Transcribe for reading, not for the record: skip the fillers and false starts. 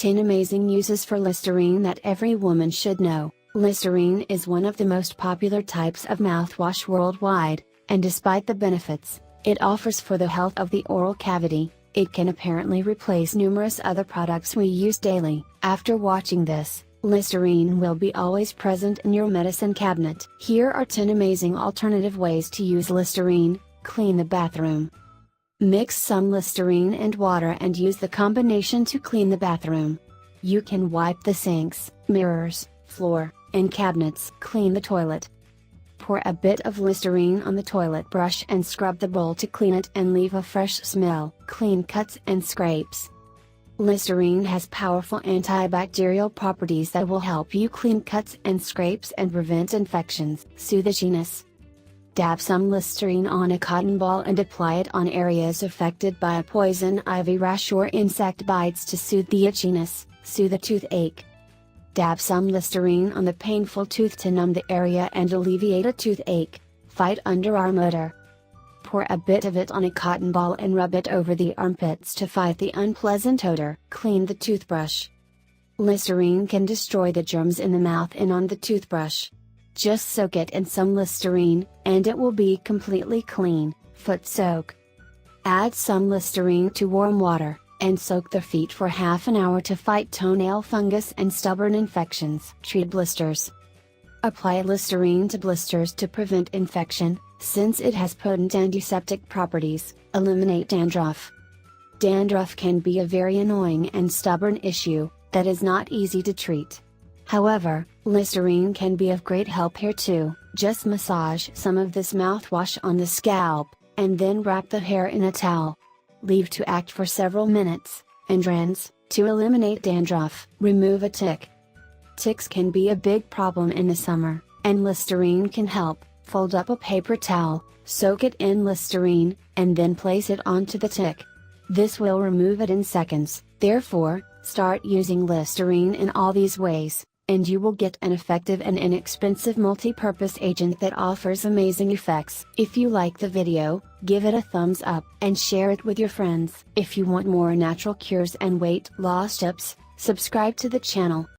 10 amazing uses for Listerine that every woman should know. Listerine is one of the most popular types of mouthwash worldwide, and despite the benefits it offers for the health of the oral cavity, it can apparently replace numerous other products we use daily. After watching this, Listerine will be always present in your medicine cabinet. Here are 10 amazing alternative ways to use Listerine. Clean the bathroom. Mix some Listerine and water and use the combination to clean the bathroom. You can wipe the sinks, mirrors, floor, and cabinets. Clean the toilet. Pour a bit of Listerine on the toilet brush and scrub the bowl to clean it and leave a fresh smell. Clean cuts and scrapes. Listerine has powerful antibacterial properties that will help you clean cuts and scrapes and prevent infections. Soothe Itchiness. Dab some Listerine on a cotton ball and apply it on areas affected by a poison ivy rash or insect bites to soothe the itchiness. Soothe a toothache. Dab some Listerine on the painful tooth to numb the area and alleviate a toothache. Fight underarm odor. Pour a bit of it on a cotton ball and rub it over the armpits to fight the unpleasant odor. Clean the toothbrush. Listerine can destroy the germs in the mouth and on the toothbrush. Just soak it in some Listerine, and it will be completely clean. Foot soak. Add some Listerine to warm water, and soak the feet for half an hour to fight toenail fungus and stubborn infections. Treat blisters. Apply Listerine to blisters to prevent infection, since it has potent antiseptic properties. Eliminate dandruff. Dandruff can be a very annoying and stubborn issue, that is not easy to treat. However, Listerine can be of great help here too. Just massage some of this mouthwash on the scalp, and then wrap the hair in a towel. Leave to act for several minutes, and rinse, to eliminate dandruff. Remove a tick. Ticks can be a big problem in the summer, and Listerine can help. Fold up a paper towel, soak it in Listerine, and then place it onto the tick. This will remove it in seconds. Therefore, start using Listerine in all these ways, and you will get an effective and inexpensive multi-purpose agent that offers amazing effects. If you like the video, give it a thumbs up and share it with your friends. If you want more natural cures and weight loss tips, subscribe to the channel.